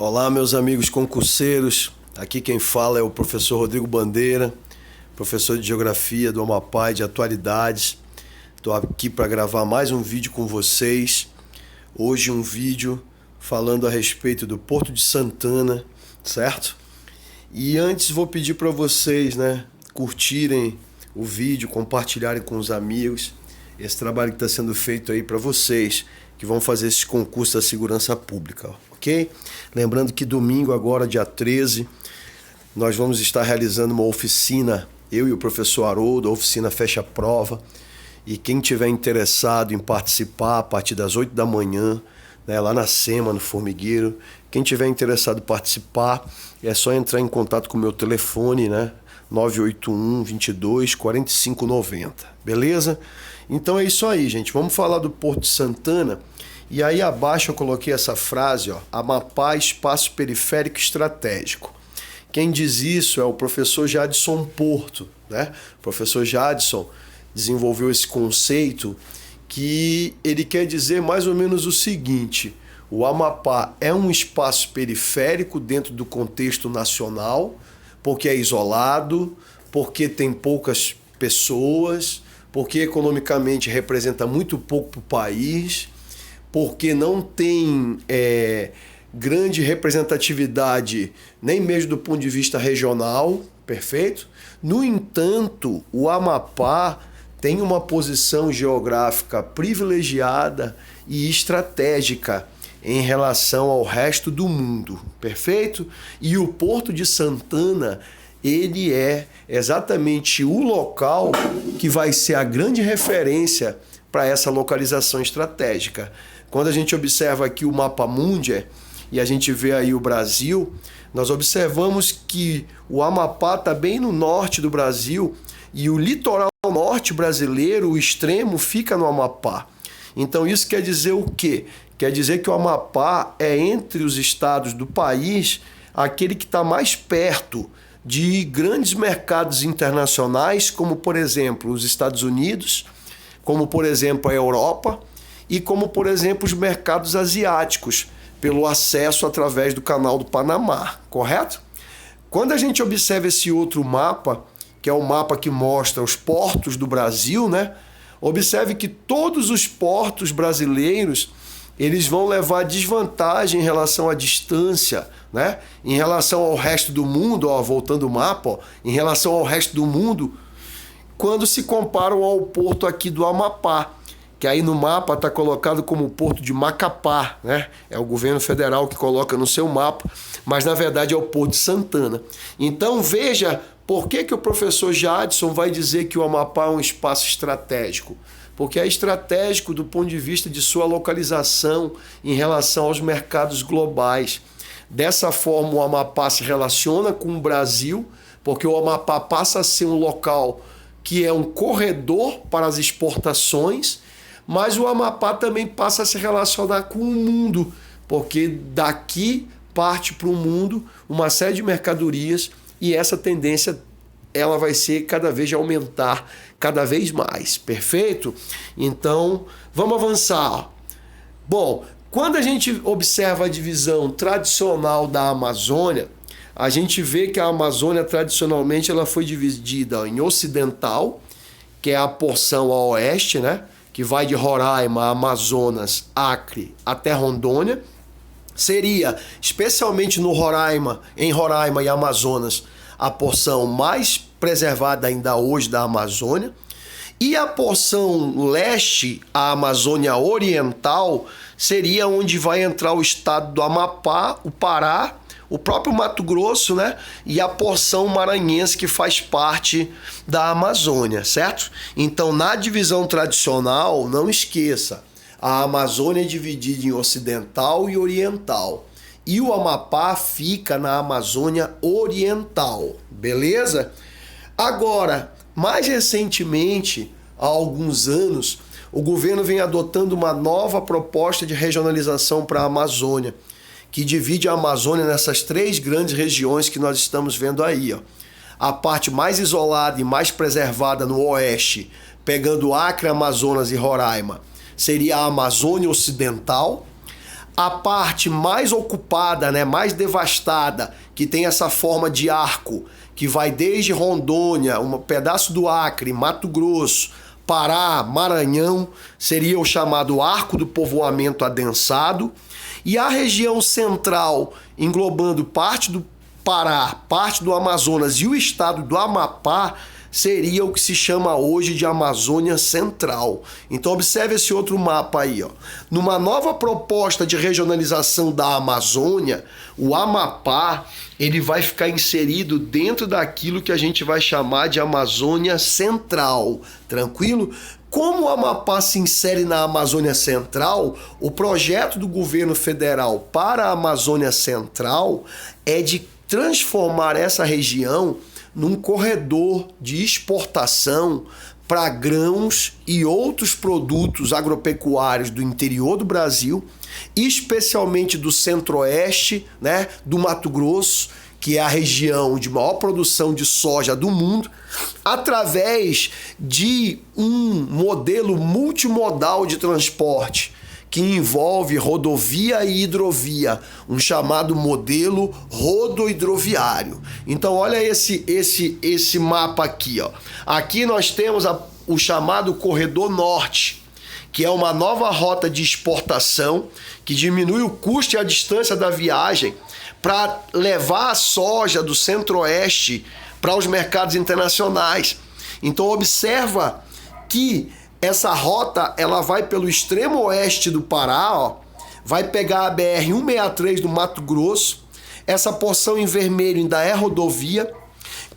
Olá, meus amigos concurseiros. Aqui quem fala é o professor Rodrigo Bandeira, professor de Geografia do Amapá e de Atualidades. Estou aqui para gravar mais um vídeo com vocês. Hoje um vídeo falando a respeito do Porto de Santana, certo? E antes vou pedir para vocês, curtirem o vídeo, compartilharem com os amigos esse trabalho que está sendo feito aí para vocês que vão fazer esse concurso da segurança pública, ok? Lembrando que domingo agora, dia 13, nós vamos estar realizando uma oficina, eu e o professor Haroldo, a oficina fecha a prova, e quem tiver interessado em participar a partir das 8 da manhã, lá na SEMA, no Formigueiro, quem tiver interessado em participar, é só entrar em contato com o meu telefone, 981 22 45 90, beleza? Então é isso aí, gente. Vamos falar do Porto de Santana. E aí abaixo eu coloquei essa frase, Amapá, espaço periférico estratégico. Quem diz isso é o professor Jadson Porto, O professor Jadson desenvolveu esse conceito que ele quer dizer mais ou menos o seguinte: o Amapá é um espaço periférico dentro do contexto nacional, porque é isolado, porque tem poucas pessoas, porque economicamente representa muito pouco para o país, porque não tem grande representatividade nem mesmo do ponto de vista regional, perfeito? No entanto, o Amapá tem uma posição geográfica privilegiada e estratégica em relação ao resto do mundo, perfeito? E o Porto de Santana, ele é exatamente o local que vai ser a grande referência para essa localização estratégica. Quando a gente observa aqui o mapa mundi e a gente vê aí o Brasil, nós observamos que o Amapá está bem no norte do Brasil e o litoral norte brasileiro, o extremo, fica no Amapá. Então isso quer dizer o quê? Quer dizer que o Amapá é, entre os estados do país, aquele que está mais perto de grandes mercados internacionais, como por exemplo os Estados Unidos, como por exemplo a Europa e como por exemplo os mercados asiáticos, pelo acesso através do Canal do Panamá, correto? Quando a gente observa esse outro mapa, que é o mapa que mostra os portos do Brasil, observe que todos os portos brasileiros eles vão levar desvantagem em relação à distância, em relação ao resto do mundo, voltando o mapa, em relação ao resto do mundo, quando se comparam ao porto aqui do Amapá, que aí no mapa está colocado como o porto de Macapá, É o governo federal que coloca no seu mapa, mas na verdade é o Porto de Santana. Então veja por que o professor Jadson vai dizer que o Amapá é um espaço estratégico. Porque é estratégico do ponto de vista de sua localização em relação aos mercados globais. Dessa forma, o Amapá se relaciona com o Brasil, porque o Amapá passa a ser um local que é um corredor para as exportações, mas o Amapá também passa a se relacionar com o mundo, porque daqui parte para o mundo uma série de mercadorias e essa tendência ela vai ser cada vez de aumentar cada vez mais, perfeito? Então, vamos avançar. Bom, quando a gente observa a divisão tradicional da Amazônia, a gente vê que a Amazônia tradicionalmente ela foi dividida em ocidental, que é a porção a oeste, que vai de Roraima, Amazonas, Acre até Rondônia. Seria, especialmente no Roraima, em Roraima e Amazonas, a porção mais preservada ainda hoje da Amazônia. E a porção leste, a Amazônia Oriental, seria onde vai entrar o estado do Amapá, o Pará, o próprio Mato Grosso, e a porção maranhense que faz parte da Amazônia, certo? Então, na divisão tradicional, não esqueça, a Amazônia é dividida em ocidental e oriental. E o Amapá fica na Amazônia Oriental, beleza? Agora, mais recentemente, há alguns anos, o governo vem adotando uma nova proposta de regionalização para a Amazônia, que divide a Amazônia nessas três grandes regiões que nós estamos vendo aí. A parte mais isolada e mais preservada no oeste, pegando Acre, Amazonas e Roraima, seria a Amazônia Ocidental. a parte mais ocupada, né, mais devastada, que tem essa forma de arco, que vai desde Rondônia, um pedaço do Acre, Mato Grosso, Pará, Maranhão, seria o chamado Arco do Povoamento Adensado. E a região central, englobando parte do Pará, parte do Amazonas e o estado do Amapá, seria o que se chama hoje de Amazônia Central. Então observe esse outro mapa aí, ó. Numa nova proposta de regionalização da Amazônia, o Amapá, ele vai ficar inserido dentro daquilo que a gente vai chamar de Amazônia Central, tranquilo? Como o Amapá se insere na Amazônia Central, o projeto do governo federal para a Amazônia Central é de transformar essa região num corredor de exportação para grãos e outros produtos agropecuários do interior do Brasil, especialmente do centro-oeste, né, do Mato Grosso, que é a região de maior produção de soja do mundo, através de um modelo multimodal de transporte que envolve rodovia e hidrovia, um chamado modelo rodohidroviário. Então olha esse mapa aqui, ó. Aqui nós temos o chamado Corredor Norte, que é uma nova rota de exportação que diminui o custo e a distância da viagem para levar a soja do centro-oeste para os mercados internacionais. Então observa que essa rota ela vai pelo extremo oeste do Pará, ó, vai pegar a BR-163 do Mato Grosso, essa porção em vermelho ainda é rodovia.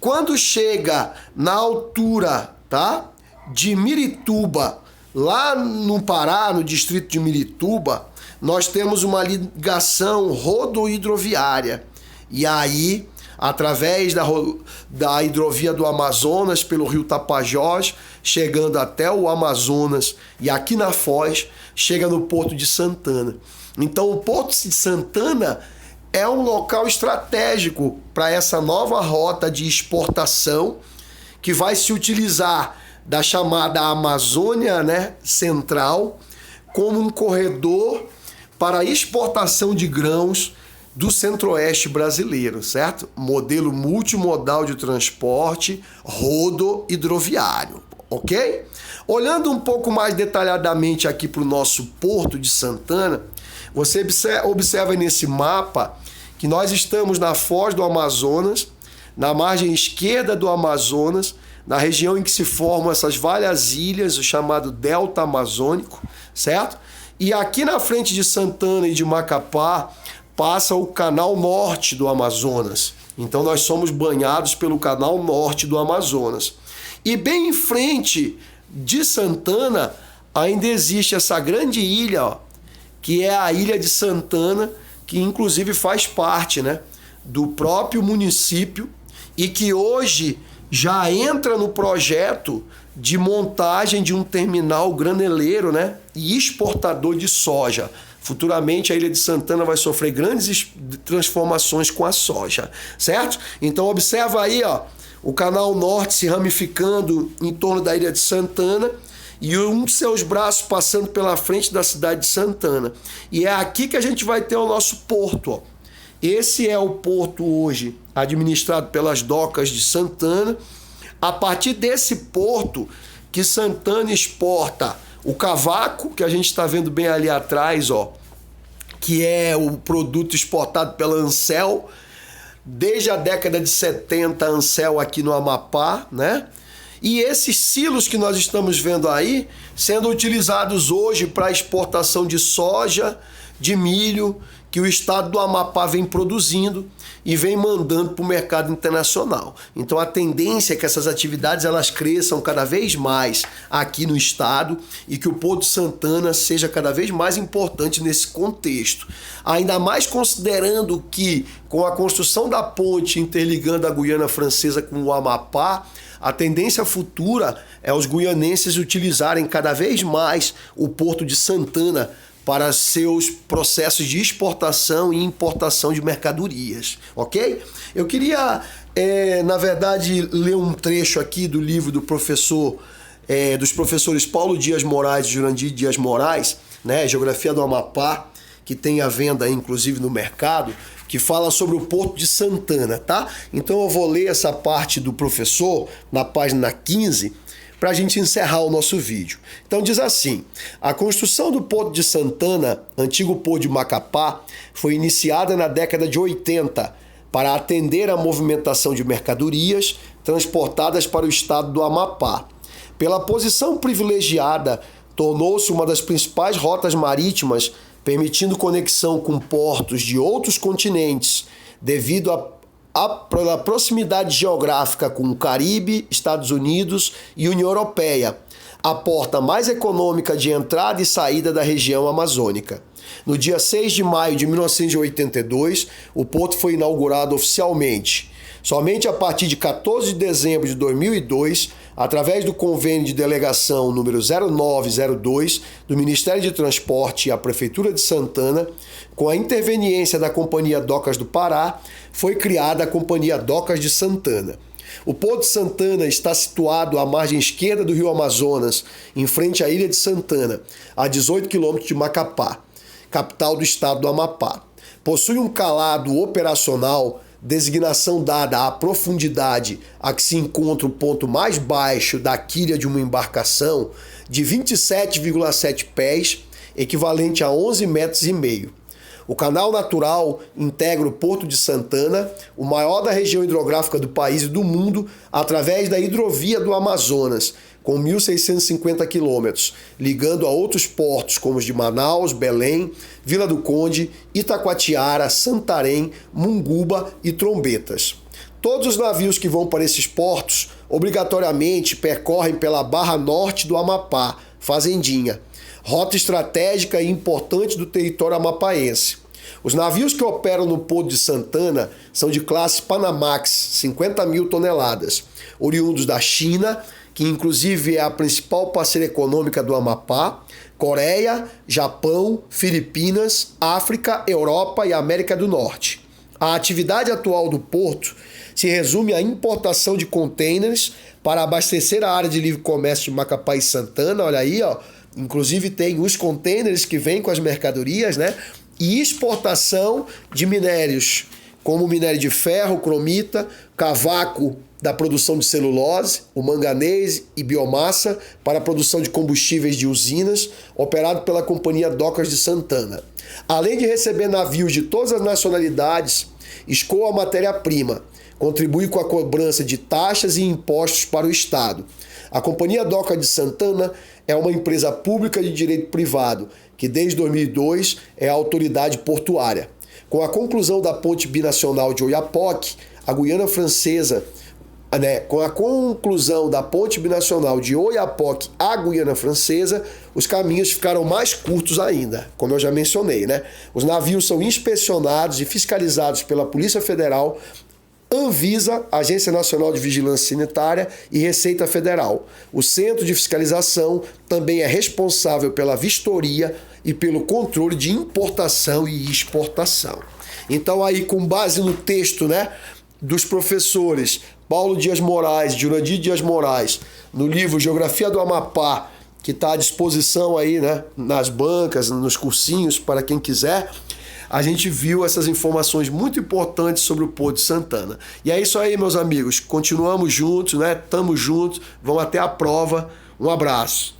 Quando chega na altura, tá, de Mirituba, lá no Pará, no distrito de Mirituba, nós temos uma ligação rodohidroviária. E aí, através da hidrovia do Amazonas, pelo rio Tapajós, chegando até o Amazonas e aqui na Foz, chega no Porto de Santana. Então o Porto de Santana é um local estratégico para essa nova rota de exportação que vai se utilizar da chamada Amazônia, né, Central como um corredor para a exportação de grãos do centro-oeste brasileiro, certo? Modelo multimodal de transporte rodohidroviário, ok? Olhando um pouco mais detalhadamente aqui para o nosso Porto de Santana, você observa nesse mapa que nós estamos na foz do Amazonas, na margem esquerda do Amazonas, na região em que se formam essas várias ilhas, o chamado Delta Amazônico, certo? E aqui na frente de Santana e de Macapá, passa o canal norte do Amazonas. Então nós somos banhados pelo canal norte do Amazonas. E bem em frente de Santana ainda existe essa grande ilha, ó, que é a Ilha de Santana, que inclusive faz parte, né, do próprio município e que hoje já entra no projeto de montagem de um terminal graneleiro, né, e exportador de soja. Futuramente a Ilha de Santana vai sofrer grandes transformações com a soja, certo? Então observa aí, ó, o canal norte se ramificando em torno da Ilha de Santana e um de seus braços passando pela frente da cidade de Santana. E é aqui que a gente vai ter o nosso porto, ó. Esse é o porto hoje administrado pelas docas de Santana. A partir desse porto que Santana exporta o cavaco, que a gente está vendo bem ali atrás, ó, que é o produto exportado pela Ansel, desde a década de 70, a Ansel aqui no Amapá, né? E esses silos que nós estamos vendo aí, sendo utilizados hoje para exportação de soja, de milho, que o estado do Amapá vem produzindo e vem mandando para o mercado internacional. Então a tendência é que essas atividades elas cresçam cada vez mais aqui no estado e que o Porto de Santana seja cada vez mais importante nesse contexto. Ainda mais considerando que com a construção da ponte interligando a Guiana Francesa com o Amapá, a tendência futura é os guianenses utilizarem cada vez mais o Porto de Santana para seus processos de exportação e importação de mercadorias, ok? Eu queria, na verdade, ler um trecho aqui do livro do dos professores Paulo Dias Moraes e Jurandir Dias Moraes, né, Geografia do Amapá, que tem à venda inclusive no mercado, que fala sobre o Porto de Santana, tá? Então eu vou ler essa parte do professor na página 15 para a gente encerrar o nosso vídeo. Então diz assim: a construção do Porto de Santana, antigo Porto de Macapá, foi iniciada na década de 80 para atender à movimentação de mercadorias transportadas para o estado do Amapá. Pela posição privilegiada, tornou-se uma das principais rotas marítimas, permitindo conexão com portos de outros continentes, devido à proximidade geográfica com o Caribe, Estados Unidos e União Europeia, a porta mais econômica de entrada e saída da região amazônica. No dia 6 de maio de 1982, o porto foi inaugurado oficialmente. Somente a partir de 14 de dezembro de 2002, através do convênio de delegação número 0902 do Ministério de Transporte e a Prefeitura de Santana, com a interveniência da Companhia Docas do Pará, foi criada a Companhia Docas de Santana. O Porto de Santana está situado à margem esquerda do rio Amazonas, em frente à ilha de Santana, a 18 quilômetros de Macapá, capital do estado do Amapá. Possui um calado operacional, designação dada à profundidade a que se encontra o ponto mais baixo da quilha de uma embarcação, de 27,7 pés, equivalente a 11,5 metros. O canal natural integra o Porto de Santana, o maior da região hidrográfica do país e do mundo, através da hidrovia do Amazonas, com 1.650 quilômetros, ligando a outros portos como os de Manaus, Belém, Vila do Conde, Itacoatiara, Santarém, Munguba e Trombetas. Todos os navios que vão para esses portos obrigatoriamente percorrem pela Barra Norte do Amapá, Fazendinha, rota estratégica e importante do território amapaense. Os navios que operam no Porto de Santana são de classe Panamax, 50 mil toneladas, oriundos da China, que inclusive é a principal parceira econômica do Amapá, Coreia, Japão, Filipinas, África, Europa e América do Norte. A atividade atual do porto se resume à importação de contêineres para abastecer a área de livre comércio de Macapá e Santana, olha aí, ó. Inclusive tem os contêineres que vêm com as mercadorias, né? E exportação de minérios, como o minério de ferro, cromita, cavaco da produção de celulose, o manganês e biomassa para a produção de combustíveis de usinas, operado pela Companhia Docas de Santana. Além de receber navios de todas as nacionalidades, escoa a matéria-prima, contribui com a cobrança de taxas e impostos para o Estado. A Companhia Docas de Santana é uma empresa pública de direito privado, que desde 2002 é a autoridade portuária. Com a conclusão da ponte binacional de Oiapoque, a Guiana Francesa, com a conclusão da ponte binacional de Oiapoque à Guiana Francesa, os caminhos ficaram mais curtos ainda, como eu já mencionei, né? Os navios são inspecionados e fiscalizados pela Polícia Federal, Anvisa, Agência Nacional de Vigilância Sanitária e Receita Federal. O Centro de Fiscalização também é responsável pela vistoria e pelo controle de importação e exportação. Então aí, com base no texto, né, dos professores Paulo Dias Moraes, Jurandir Dias Moraes, no livro Geografia do Amapá, que está à disposição aí, né, nas bancas, nos cursinhos, para quem quiser, a gente viu essas informações muito importantes sobre o Porto de Santana. E é isso aí, meus amigos. Continuamos juntos, né? Tamo juntos. Vamos até a prova. Um abraço.